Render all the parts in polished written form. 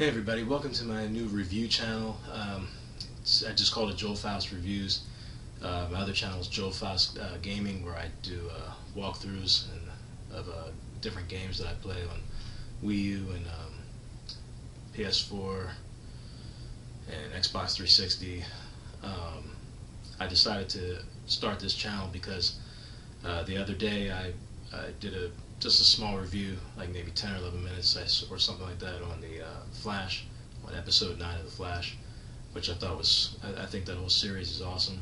Hey everybody, welcome to my new review channel. I just called it Joel Faust Reviews. My other channel is Joel Faust Gaming, where I do walkthroughs of different games that I play on Wii U and PS4 and Xbox 360. I decided to start this channel because the other day I did just a small review, like maybe 10 or 11 minutes or something like that, on the Flash, on episode 9 of the Flash, which I thought was, I think that whole series is awesome.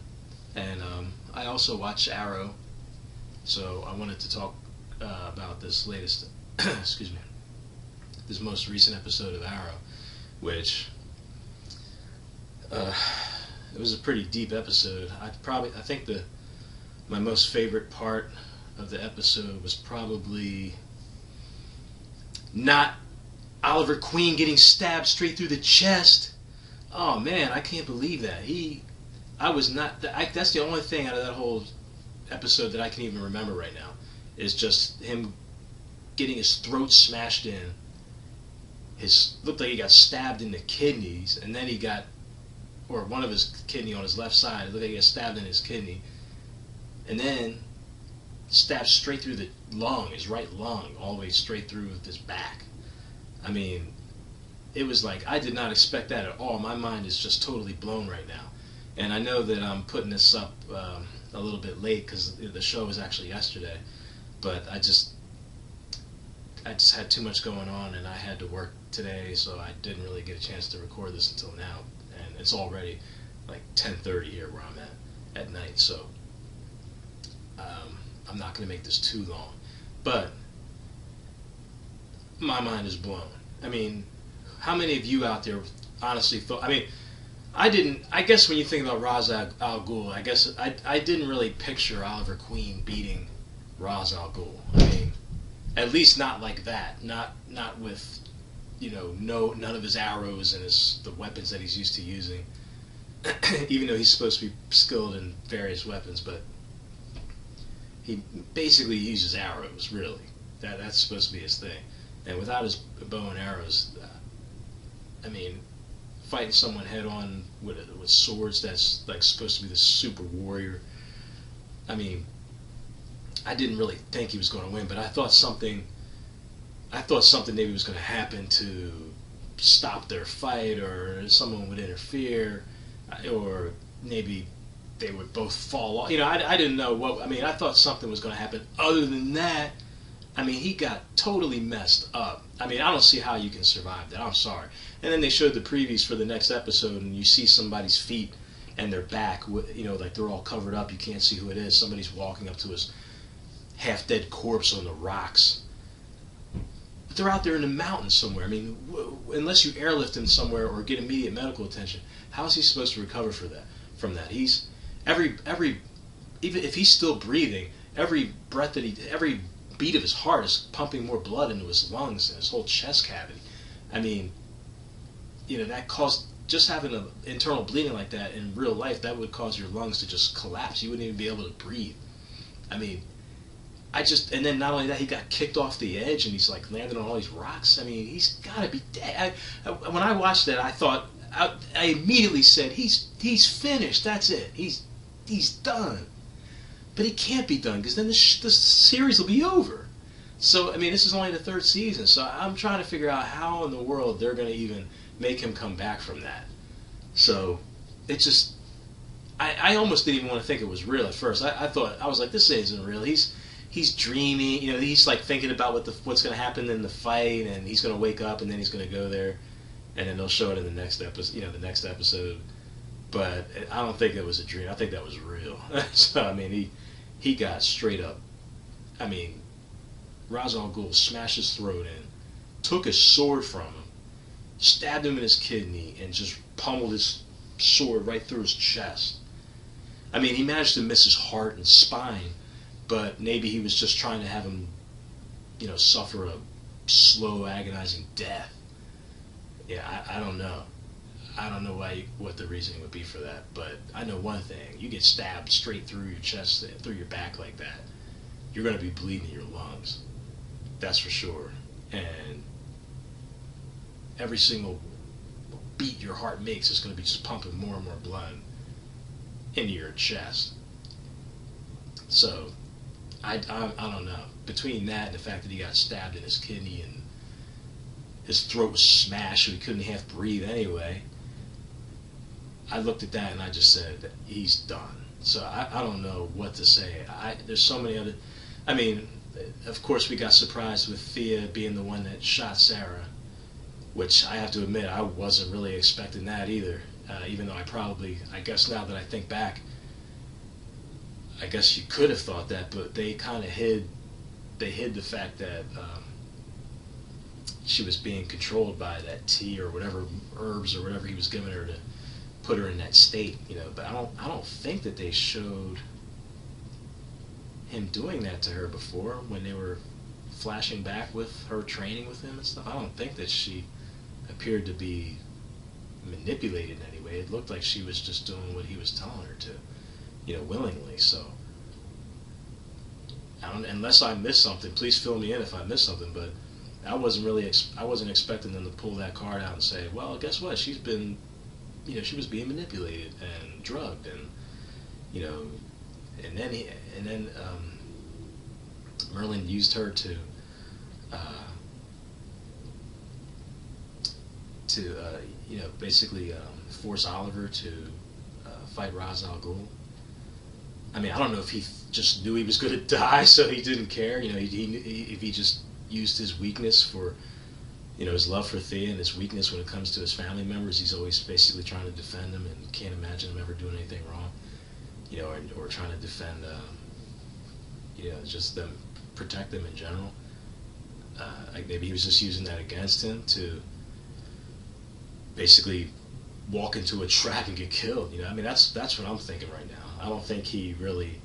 And I also watch Arrow, so I wanted to talk about this latest, excuse me, this most recent episode of Arrow, which it was a pretty deep episode. I think my most favorite part of the episode was probably not Oliver Queen getting stabbed straight through the chest. Oh man, I can't believe that. That's the only thing out of that whole episode that I can even remember right now, is just him getting his throat smashed in. Looked like he got stabbed in the kidneys, and then he got, or one of his kidney on his left side, it looked like he got stabbed in his kidney, and then stabbed straight through the lung, his right lung, all the way straight through his back. I mean, it was like, I did not expect that at all. My mind is just totally blown right now. And I know that I'm putting this up a little bit late because the show was actually yesterday, but I just had too much going on, and I had to work today, so I didn't really get a chance to record this until now. And it's already like 10:30 here where I'm at night, so I'm not going to make this too long, but my mind is blown. I mean, how many of you out there honestly thought, I guess when you think about Ra's al Ghul, I guess I didn't really picture Oliver Queen beating Ra's al Ghul. I mean, at least not like that. Not with, none of his arrows and the weapons that he's used to using. Even though he's supposed to be skilled in various weapons, but he basically uses arrows, really. That's supposed to be his thing. And without his bow and arrows, fighting someone head on with swords, that's like supposed to be the super warrior. I didn't really think he was going to win, but I thought something maybe was going to happen to stop their fight, or someone would interfere, or maybe they would both fall off. I didn't know what. I thought something was going to happen. Other than that, he got totally messed up. I don't see how you can survive that. I'm sorry. And then they showed the previews for the next episode, and you see somebody's feet and their back, like they're all covered up. You can't see who it is. Somebody's walking up to his half-dead corpse on the rocks. But they're out there in the mountains somewhere. Unless you airlift him somewhere or get immediate medical attention, how is he supposed to recover from that? He's even if he's still breathing, every beat of his heart is pumping more blood into his lungs and his whole chest cavity. That caused, just having an internal bleeding like that in real life, that would cause your lungs to just collapse. You wouldn't even be able to breathe. And then not only that, he got kicked off the edge and he's like landed on all these rocks. He's got to be dead. When I watched that, I thought, I immediately said, he's finished. That's it. He's done. But he can't be done, because then the series will be over. So, this is only the 3rd season, so I'm trying to figure out how in the world they're going to even make him come back from that. So, it just, I almost didn't even want to think it was real at first. I was like, this isn't real. He's dreaming, he's like thinking about what's going to happen in the fight, and he's going to wake up, and then he's going to go there, and then they'll show it in the next episode, But I don't think it was a dream. I think that was real. So, he got straight up. Ra's al Ghul smashed his throat in, took his sword from him, stabbed him in his kidney, and just pummeled his sword right through his chest. He managed to miss his heart and spine, but maybe he was just trying to have him, suffer a slow, agonizing death. Yeah, I don't know. I don't know what the reasoning would be for that, but I know one thing. You get stabbed straight through your chest, through your back like that, you're going to be bleeding your lungs. That's for sure. And every single beat your heart makes is going to be just pumping more and more blood into your chest. So I don't know. Between that and the fact that he got stabbed in his kidney and his throat was smashed so he couldn't half breathe anyway, I looked at that and I just said, he's done. So I don't know what to say. There's so many other... I mean, of course we got surprised with Thea being the one that shot Sarah, which I have to admit I wasn't really expecting that either. Even though I guess now that I think back, I guess you could have thought that, but they kind of hid the fact that she was being controlled by that tea or whatever, herbs or whatever he was giving her to put her in that state, But I don't think that they showed him doing that to her before when they were flashing back with her training with him and stuff. I don't think that she appeared to be manipulated in any way. It looked like she was just doing what he was telling her to, willingly. So, unless I missed something, please fill me in if I missed something. But I wasn't expecting them to pull that card out and say, well, guess what? She's been, she was being manipulated and drugged, and and then Merlin used her to basically force Oliver to fight Ra's al Ghul. I mean, I don't know if he just knew he was going to die, so he didn't care. If he just used his weakness for, his love for Thea and his weakness when it comes to his family members. He's always basically trying to defend them and can't imagine them ever doing anything wrong, or trying to defend, just them, protect them in general. Like maybe he was just using that against him to basically walk into a trap and get killed. I mean, that's what I'm thinking right now. I don't think he really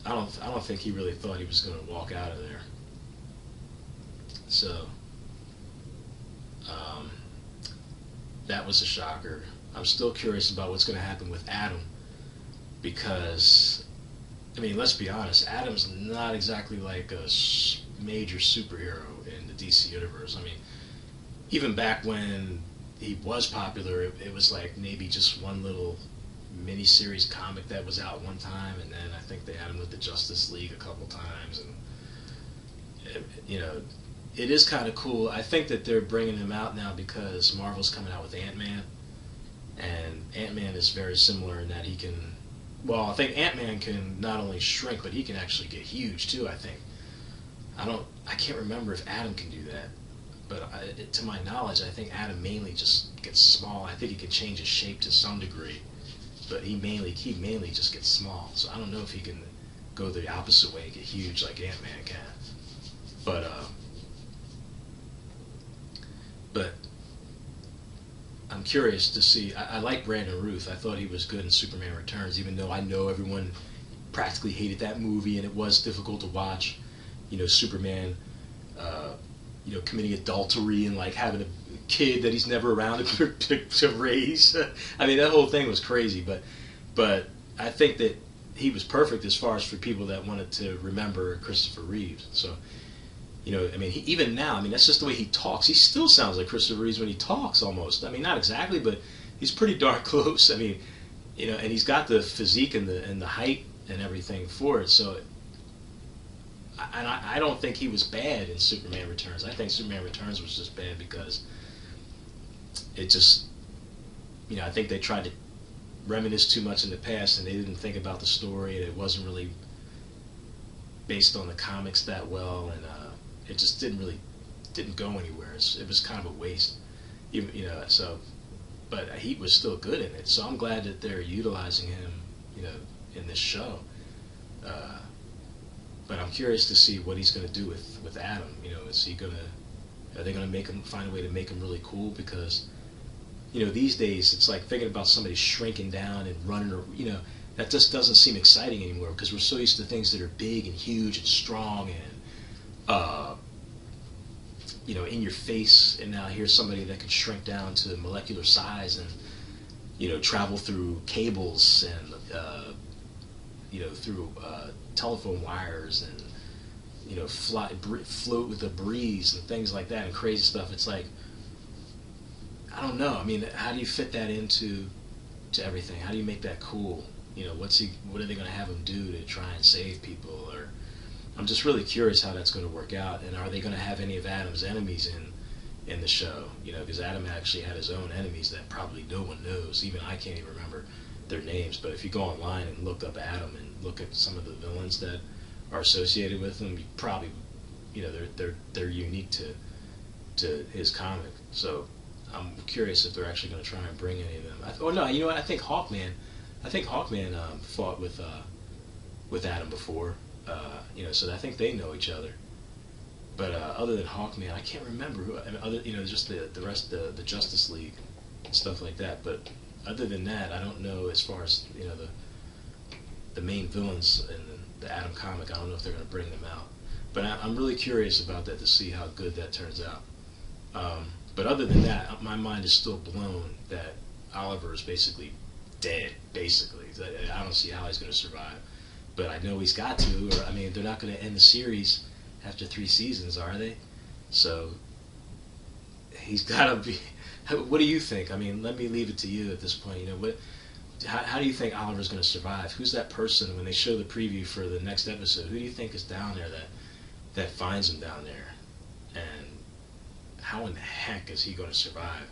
thought he was going to walk out of there. So that was a shocker. I'm still curious about what's going to happen with Adam, because I mean, let's be honest, Adam's not exactly like a major superhero in the DC universe. I mean, even back when he was popular, it was like maybe just one little mini-series comic that was out one time, and then I think they had him with the Justice League a couple times, and it is kind of cool. I think that they're bringing him out now because Marvel's coming out with Ant-Man, and Ant-Man is very similar in that he can, well, I think Ant-Man can not only shrink, but he can actually get huge too, I think. I can't remember if Adam can do that, but to my knowledge, I think Adam mainly just gets small. I think he can change his shape to some degree, but he mainly just gets small. So I don't know if he can go the opposite way and get huge like Ant-Man can. But I'm curious to see. I like Brandon Routh. I thought he was good in Superman Returns, even though I know everyone practically hated that movie and it was difficult to watch. Superman, committing adultery and like having a kid that he's never around to raise. I mean, that whole thing was crazy. But I think that he was perfect as far as for people that wanted to remember Christopher Reeves. So, I mean, even now, I mean, that's just the way he talks. He still sounds like Christopher Reeves when he talks, almost. I mean, not exactly, but he's pretty darn close. I mean, and he's got the physique and the height and everything for it. So, I don't think he was bad in Superman Returns. I think Superman Returns was just bad because it just, I think they tried to reminisce too much in the past and they didn't think about the story, and it wasn't really based on the comics that well, and it just didn't go anywhere. It was kind of a waste, so, but he was still good in it, so I'm glad that they're utilizing him, in this show. But I'm curious to see what he's going to do with Adam. Are they going to find a way to make him really cool? Because, these days it's like thinking about somebody shrinking down and running, or, that just doesn't seem exciting anymore because we're so used to things that are big and huge and strong and, in your face. And now here's somebody that can shrink down to molecular size and, travel through cables and, through telephone wires and float with the breeze and things like that and crazy stuff. It's like, I don't know. I mean, how do you fit that into everything? How do you make that cool? What are they going to have him do to try and save people? Or I'm just really curious how that's going to work out. And are they going to have any of Adam's enemies in the show? Because Adam actually had his own enemies that probably no one knows. Even I can't even remember their names. But if you go online and look up Adam and look at some of the villains that are associated with him, you probably, they're unique to his comic. So I'm curious if they're actually going to try and bring any of them. No, you know what? I think Hawkman fought with Adam before. So I think they know each other. But other than Hawkman, I can't remember who. I mean, just the rest, the Justice League and stuff like that. But other than that, I don't know as far as the main villains in the Adam comic. I don't know if they're going to bring them out. But I'm really curious about that to see how good that turns out. But other than that, my mind is still blown that Oliver is basically dead. Basically, I don't see how he's going to survive. But I know he's got to. Or I mean, they're not going to end the series after 3 seasons, are they? So he's got to be. What do you think? I mean, let me leave it to you at this point. How do you think Oliver's going to survive? Who's that person when they show the preview for the next episode? Who do you think is down there that finds him down there? And how in the heck is he going to survive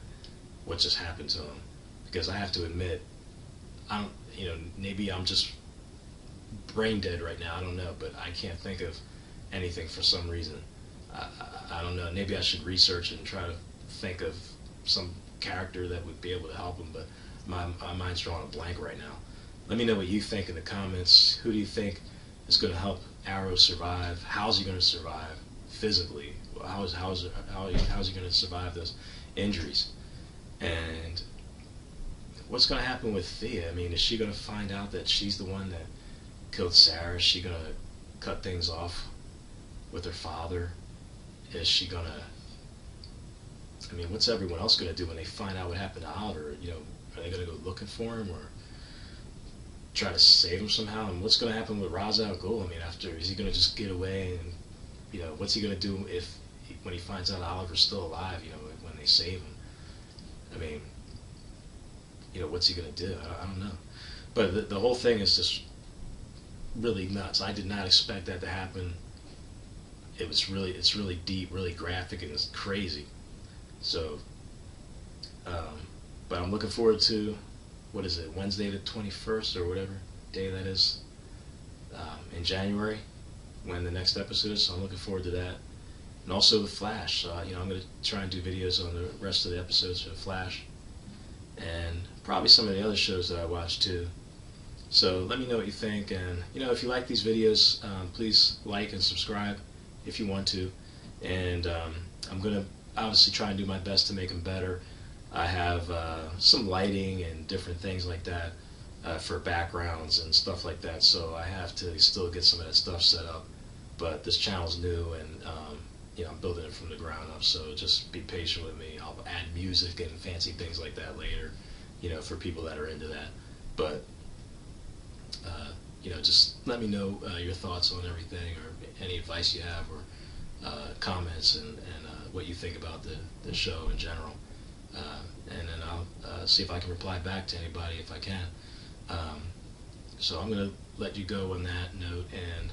what just happened to him? Because I have to admit, maybe I'm just brain dead right now. I don't know, but I can't think of anything for some reason. I don't know. Maybe I should research and try to think of some character that would be able to help him, but my mind's drawing a blank right now. Let me know what you think in the comments. Who do you think is going to help Arrow survive? How's he going to survive physically? How's he going to survive those injuries? And what's going to happen with Thea? I mean, is she going to find out that she's the one that killed Sarah? Is she going to cut things off with her father? Is she going to... I mean, what's everyone else going to do when they find out what happened to Oliver? Are they going to go looking for him or try to save him somehow? And what's going to happen with Ra's al Ghul? I mean, is he going to just get away? And what's he going to do when he finds out Oliver's still alive? When they save him. I mean, what's he going to do? I don't know. But the whole thing is just really nuts. I did not expect that to happen. It's really deep, really graphic, and it's crazy. So, but I'm looking forward to, what is it, Wednesday the 21st or whatever day that is, in January, when the next episode is. So I'm looking forward to that. And also The Flash. I'm going to try and do videos on the rest of the episodes for The Flash. And probably some of the other shows that I watch too. So let me know what you think. And, if you like these videos, please like and subscribe if you want to. And I'm going to obviously try and do my best to make them better. I have some lighting and different things like that for backgrounds and stuff like that, so I have to still get some of that stuff set up. But this channel's new, and I'm building it from the ground up, so just be patient with me. I'll add music and fancy things like that later, for people that are into that. But just let me know your thoughts on everything, or any advice you have, or comments, and what you think about the show in general. And then I'll see if I can reply back to anybody if I can. So I'm going to let you go on that note, and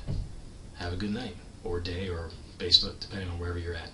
have a good night, or day, or depending on wherever you're at.